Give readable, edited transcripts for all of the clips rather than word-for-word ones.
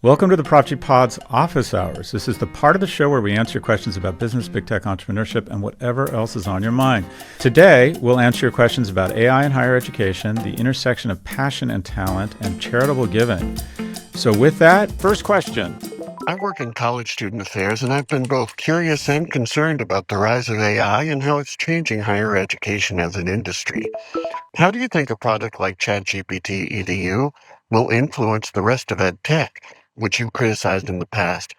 Welcome to the Prof G Pod's Office Hours. This is the part of the show where we answer your questions about business, big tech, entrepreneurship, and whatever else is on your mind. Today, we'll answer your questions about AI in higher education, the intersection of passion and talent, and charitable giving. So with that, first question. I work in college student affairs, and I've been both curious and concerned about the rise of AI and how it's changing higher education as an industry. How do you think a product like ChatGPT Edu will influence the rest of edtech, which you criticized in the past?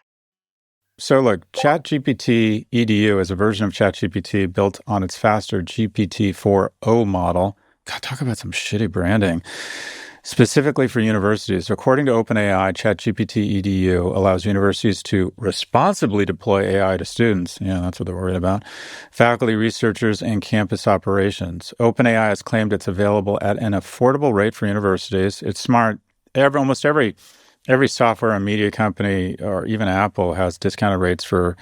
So look, ChatGPT Edu is a version of ChatGPT built on its faster GPT-4o model. God, talk about some shitty branding. Specifically for universities, according to OpenAI, ChatGPT Edu allows universities to responsibly deploy AI to students. Yeah, that's what they're worried about. Faculty, researchers, and campus operations. OpenAI has claimed it's available at an affordable rate for universities. It's smart. Almost every software and media company, or even Apple, has discounted rates for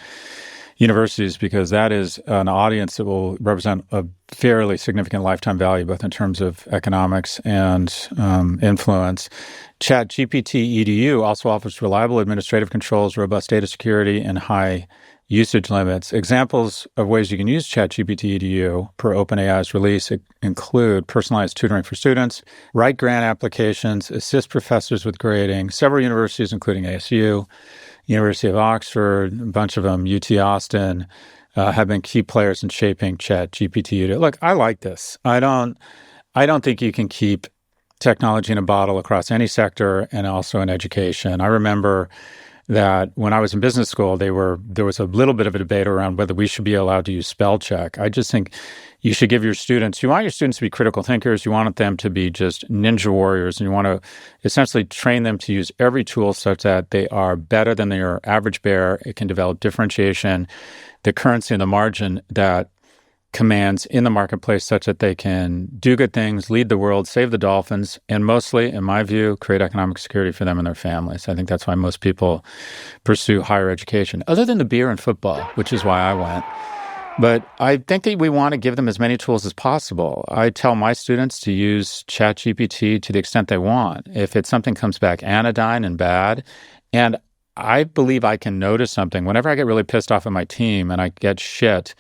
universities because that is an audience that will represent a fairly significant lifetime value, both in terms of economics and influence. ChatGPT Edu also offers reliable administrative controls, robust data security, and high usage limits. Examples of ways you can use ChatGPT Edu per OpenAI's release include personalized tutoring for students, write grant applications, assist professors with grading. Several universities, including ASU, University of Oxford, a bunch of them, UT Austin, have been key players in shaping ChatGPT Edu. Look, I like this. I don't think you can keep technology in a bottle across any sector and also in education. I remember that when I was in business school, there was a little bit of a debate around whether we should be allowed to use spell check. I just think you should give you want your students to be critical thinkers. You want them to be just ninja warriors, and you want to essentially train them to use every tool such that they are better than their average bear. It can develop differentiation, the currency and the margin that commands in the marketplace such that they can do good things, lead the world, save the dolphins, and mostly, in my view, create economic security for them and their families. I think that's why most people pursue higher education, other than the beer and football, which is why I went. But I think that we want to give them as many tools as possible. I tell my students to use ChatGPT to the extent they want. If it's something comes back anodyne and bad, and I believe I can notice something, whenever I get really pissed off at my team and I get shit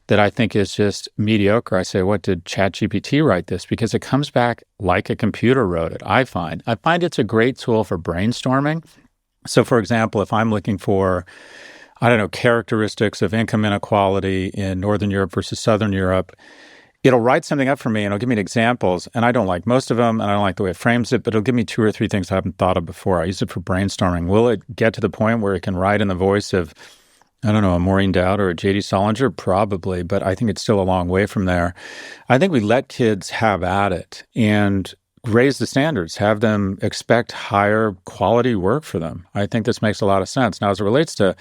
that I think is just mediocre, I say, what did ChatGPT write this? Because it comes back like a computer wrote it, I find. I find it's a great tool for brainstorming. So, for example, if I'm looking for, characteristics of income inequality in Northern Europe versus Southern Europe, it'll write something up for me and it'll give me examples. And I don't like most of them, and I don't like the way it frames it, but it'll give me 2 or 3 things I haven't thought of before. I use it for brainstorming. Will it get to the point where it can write in the voice of, a Maureen Dowd or a J.D. Salinger? Probably, but I think it's still a long way from there. I think we let kids have at it and raise the standards, have them expect higher quality work for them. I think this makes a lot of sense. Now, as it relates to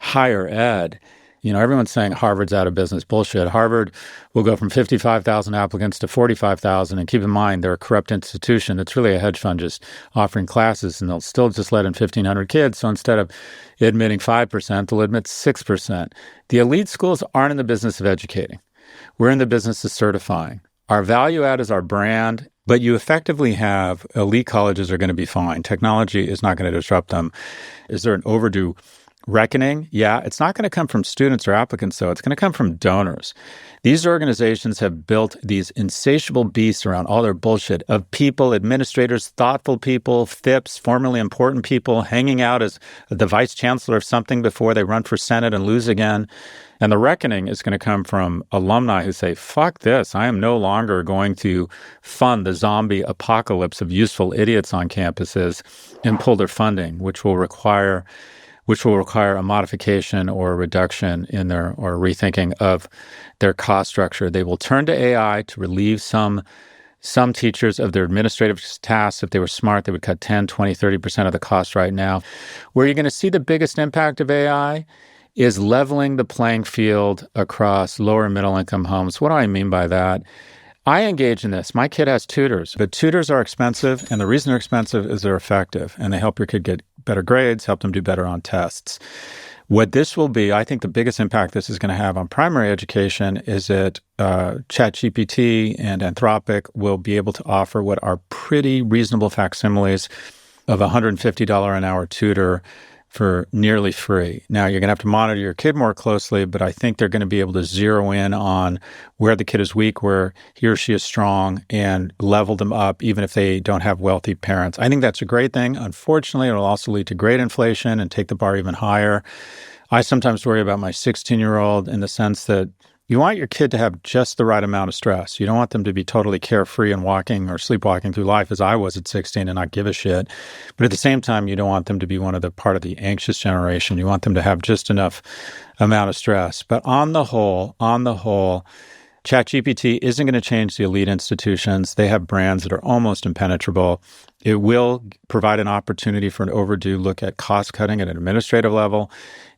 higher ed, everyone's saying Harvard's out of business. Bullshit. Harvard will go from 55,000 applicants to 45,000. And keep in mind, they're a corrupt institution. It's really a hedge fund just offering classes, and they'll still just let in 1,500 kids. So instead of admitting 5%, they'll admit 6%. The elite schools aren't in the business of educating. We're in the business of certifying. Our value add is our brand, but you effectively have elite colleges are going to be fine. Technology is not going to disrupt them. Is there an overdue reckoning? Yeah, it's not going to come from students or applicants, though. It's going to come from donors. These organizations have built these insatiable beasts around all their bullshit of people, administrators, thoughtful people, FIPS, formerly important people, hanging out as the vice chancellor of something before they run for Senate and lose again. And the reckoning is going to come from alumni who say, fuck this, I am no longer going to fund the zombie apocalypse of useful idiots on campuses, and pull their funding, which will require a modification or a reduction in their, or rethinking of their cost structure. They will turn to AI to relieve some teachers of their administrative tasks. If they were smart, they would cut 10, 20, 30% of the cost right now. Where you're going to see the biggest impact of AI is leveling the playing field across lower and middle income homes. What do I mean by that? I engage in this. My kid has tutors, but tutors are expensive, and the reason they're expensive is they're effective, and they help your kid get better grades, help them do better on tests. What this will be, I think the biggest impact this is going to have on primary education is that ChatGPT and Anthropic will be able to offer what are pretty reasonable facsimiles of a $150 an hour tutor for nearly free. Now, you're going to have to monitor your kid more closely, but I think they're going to be able to zero in on where the kid is weak, where he or she is strong, and level them up, even if they don't have wealthy parents. I think that's a great thing. Unfortunately, it'll also lead to great inflation and take the bar even higher. I sometimes worry about my 16-year-old in the sense that you want your kid to have just the right amount of stress. You don't want them to be totally carefree and walking or sleepwalking through life as I was at 16 and not give a shit. But at the same time, you don't want them to be part of the anxious generation. You want them to have just enough amount of stress. But on the whole, ChatGPT isn't going to change the elite institutions. They have brands that are almost impenetrable. It will provide an opportunity for an overdue look at cost cutting at an administrative level.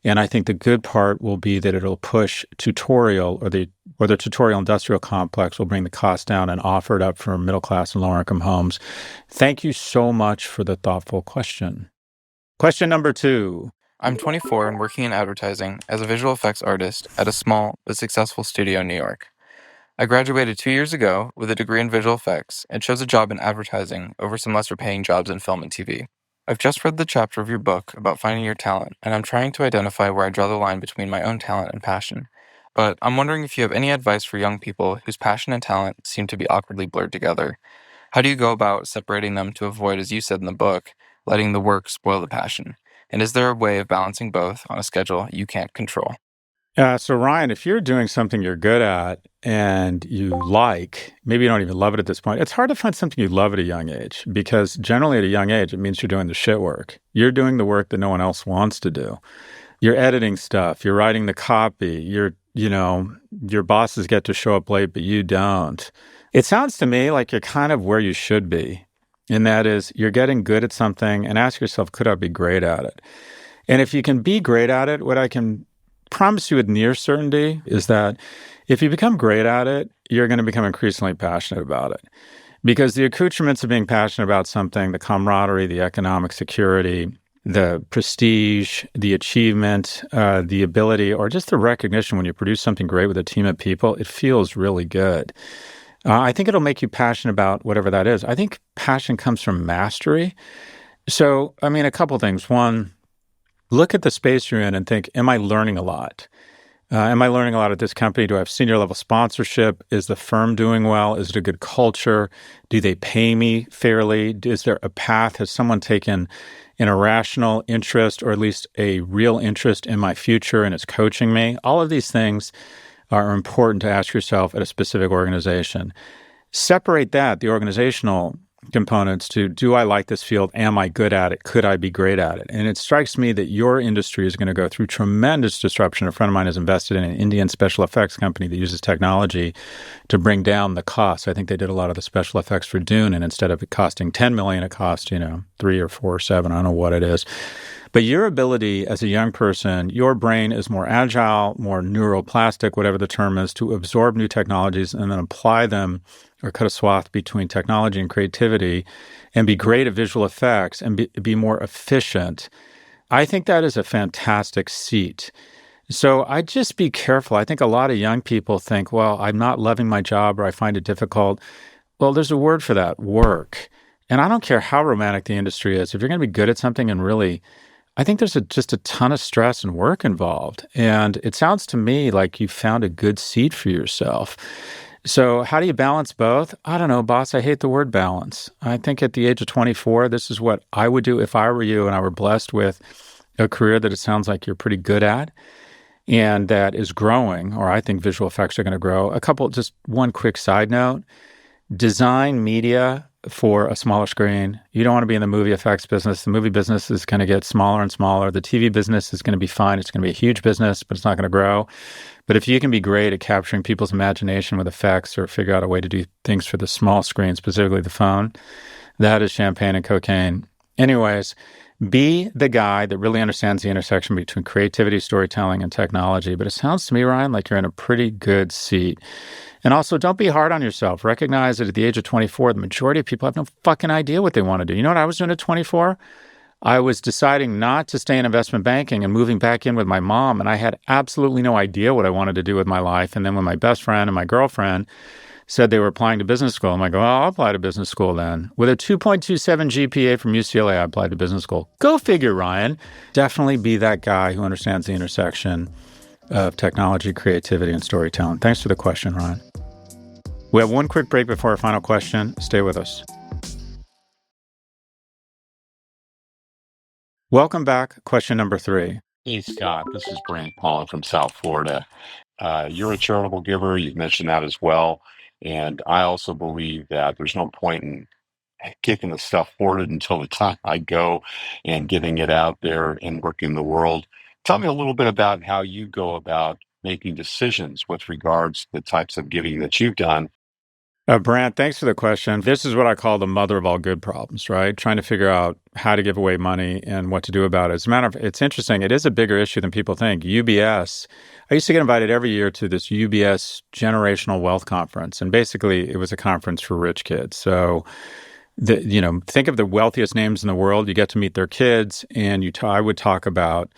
And I think the good part will be that it'll push tutorial or the tutorial industrial complex will bring the cost down and offer it up for middle class and lower income homes. Thank you so much for the thoughtful question. Question number 2. I'm 24 and working in advertising as a visual effects artist at a small but successful studio in New York. I graduated 2 years ago with a degree in visual effects and chose a job in advertising over some lesser paying jobs in film and TV. I've just read the chapter of your book about finding your talent, and I'm trying to identify where I draw the line between my own talent and passion. But I'm wondering if you have any advice for young people whose passion and talent seem to be awkwardly blurred together. How do you go about separating them to avoid, as you said in the book, letting the work spoil the passion? And is there a way of balancing both on a schedule you can't control? So Ryan, if you're doing something you're good at and you like, maybe you don't even love it at this point, it's hard to find something you love at a young age because generally at a young age, it means you're doing the shit work. You're doing the work that no one else wants to do. You're editing stuff. You're writing the copy. Your bosses get to show up late, but you don't. It sounds to me like you're kind of where you should be. And that is you're getting good at something and ask yourself, could I be great at it? And if you can be great at it, what I can promise you with near certainty is that if you become great at it, you're going to become increasingly passionate about it. Because the accoutrements of being passionate about something, the camaraderie, the economic security, the prestige, the achievement, the ability, or just the recognition when you produce something great with a team of people, it feels really good. I think it'll make you passionate about whatever that is. I think passion comes from mastery. So, a couple things. One, look at the space you're in and think, am I learning a lot? Am I learning a lot at this company? Do I have senior level sponsorship? Is the firm doing well? Is it a good culture? Do they pay me fairly? Is there a path? Has someone taken an irrational interest or at least a real interest in my future and is coaching me? All of these things are important to ask yourself at a specific organization. Separate the organizational components to, do I like this field? Am I good at it? Could I be great at it? And it strikes me that your industry is going to go through tremendous disruption. A friend of mine has invested in an Indian special effects company that uses technology to bring down the cost. I think they did a lot of the special effects for Dune, and instead of it costing $10 million, it cost, 3 or 4 or 7, I don't know what it is. But your ability as a young person, your brain is more agile, more neuroplastic, whatever the term is, to absorb new technologies and then apply them or cut a swath between technology and creativity and be great at visual effects and be more efficient. I think that is a fantastic seat. So I'd just be careful. I think a lot of young people think, well, I'm not loving my job or I find it difficult. Well, there's a word for that, work. And I don't care how romantic the industry is. If you're going to be good at something and really, I think there's just a ton of stress and work involved. And it sounds to me like you found a good seat for yourself. So how do you balance both? I don't know, boss. I hate the word balance. I think at the age of 24, this is what I would do if I were you and I were blessed with a career that it sounds like you're pretty good at and that is growing, or I think visual effects are going to grow. Just one quick side note, design media for a smaller screen. You don't want to be in the movie effects business. The movie business is going to get smaller and smaller. The TV business is going to be fine. It's going to be a huge business, but it's not going to grow. But if you can be great at capturing people's imagination with effects or figure out a way to do things for the small screen, specifically the phone, that is champagne and cocaine. Anyways, be the guy that really understands the intersection between creativity, storytelling, and technology. But it sounds to me, Ryan, like you're in a pretty good seat. And also, don't be hard on yourself. Recognize that at the age of 24, the majority of people have no fucking idea what they want to do. You know what I was doing at 24? I was deciding not to stay in investment banking and moving back in with my mom, and I had absolutely no idea what I wanted to do with my life. And then when my best friend and my girlfriend said they were applying to business school. I'm like, well, I'll apply to business school then. With a 2.27 GPA from UCLA, I applied to business school. Go figure, Ryan. Definitely be that guy who understands the intersection of technology, creativity, and storytelling. Thanks for the question, Ryan. We have one quick break before our final question. Stay with us. Welcome back. Question number 3. Hey, Scott, this is Brant calling from South Florida. You're a charitable giver. You've mentioned that as well. And I also believe that there's no point in kicking the stuff forward until the time I go and getting it out there and working the world. Tell me a little bit about how you go about making decisions with regards to the types of giving that you've done. Brant, thanks for the question. This is what I call the mother of all good problems, right? Trying to figure out how to give away money and what to do about it. As a matter of it's interesting. It is a bigger issue than people think. UBS, I used to get invited every year to this UBS Generational Wealth Conference. And basically, it was a conference for rich kids. So, think of the wealthiest names in the world. You get to meet their kids, and I would talk about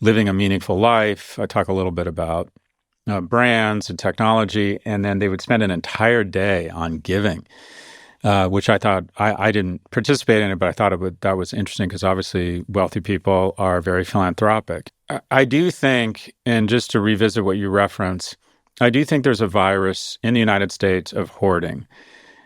living a meaningful life. I talk a little bit about brands and technology, and then they would spend an entire day on giving, which I thought I didn't participate in it, but I thought that was interesting because obviously wealthy people are very philanthropic. I do think, and just to revisit what you reference, I do think there's a virus in the United States of hoarding.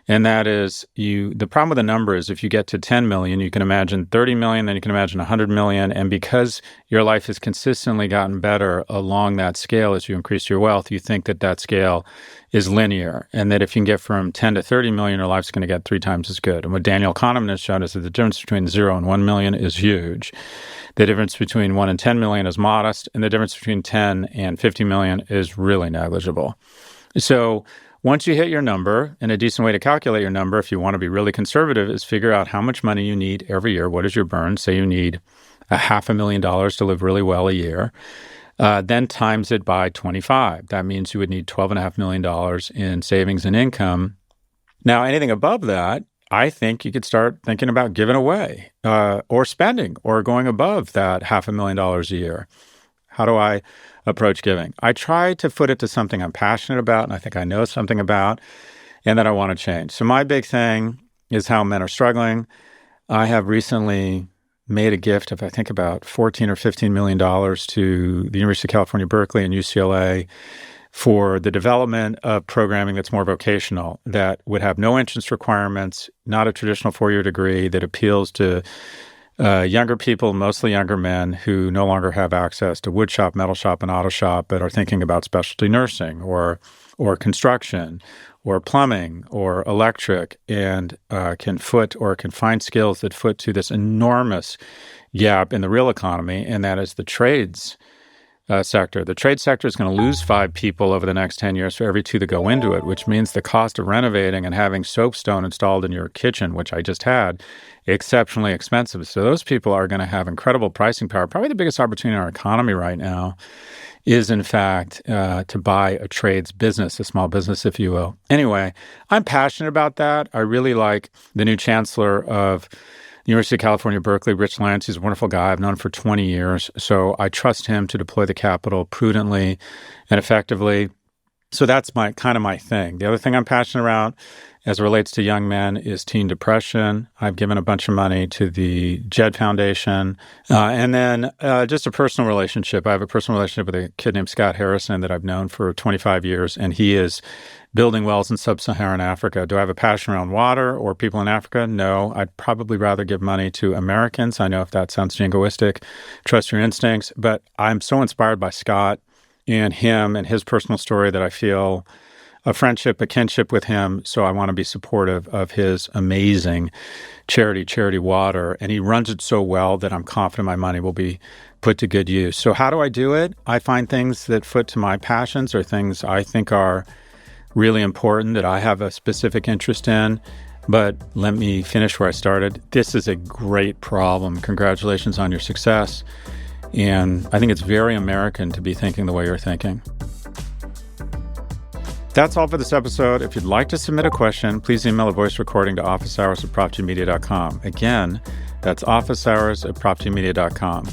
And that is the problem with the number is if you get to 10 million, you can imagine 30 million, then you can imagine 100 million. And because your life has consistently gotten better along that scale as you increase your wealth, you think that scale is linear. And that if you can get from 10 to 30 million, your life's going to get 3 times as good. And what Daniel Kahneman has shown is that the difference between 0 and 1 million is huge. The difference between 1 and 10 million is modest. And the difference between 10 and 50 million is really negligible. So once you hit your number, and a decent way to calculate your number, if you want to be really conservative, is figure out how much money you need every year. What is your burn? Say you need $500,000 to live really well a year. Then times it by 25. That means you would need $12.5 million in savings and income. Now, anything above that, I think you could start thinking about giving away or spending or going above that $500,000 a year. How do I approach giving? I try to foot it to something I'm passionate about and I think I know something about and that I want to change. So my big thing is how men are struggling. I have recently made a gift of, I think, about $14 or $15 million to the University of California, Berkeley and UCLA for the development of programming that's more vocational, that would have no entrance requirements, not a traditional 4-year degree, that appeals to younger people, mostly younger men who no longer have access to wood shop, metal shop, and auto shop, but are thinking about specialty nursing or construction or plumbing or electric and can find skills that foot to this enormous gap in the real economy, and that is the trades sector. The trade sector is going to lose 5 people over the next 10 years for every 2 that go into it, which means the cost of renovating and having soapstone installed in your kitchen, which I just had, exceptionally expensive. So those people are going to have incredible pricing power. Probably the biggest opportunity in our economy right now is, in fact, to buy a trades business, a small business, if you will. Anyway, I'm passionate about that. I really like the new chancellor of the University of California, Berkeley, Rich Lance. He's a wonderful guy. I've known him for 20 years. So I trust him to deploy the capital prudently and effectively. So that's my thing. The other thing I'm passionate about as it relates to young men is teen depression. I've given a bunch of money to the Jed Foundation. And then just a personal relationship. I have a personal relationship with a kid named Scott Harrison that I've known for 25 years, and he is building wells in sub-Saharan Africa. Do I have a passion around water or people in Africa? No. I'd probably rather give money to Americans. I know if that sounds jingoistic, trust your instincts. But I'm so inspired by Scott and him and his personal story that I feel a friendship, a kinship with him. So I want to be supportive of his amazing charity water. And he runs it so well that I'm confident my money will be put to good use. So how do I do it? I find things that foot to my passions or things I think are really important that I have a specific interest in. But let me finish where I started. This is a great problem. Congratulations on your success. And I think it's very American to be thinking the way you're thinking. That's all for this episode. If you'd like to submit a question, please email a voice recording to officehours@profgmedia.com. Again, that's officehours@profgmedia.com.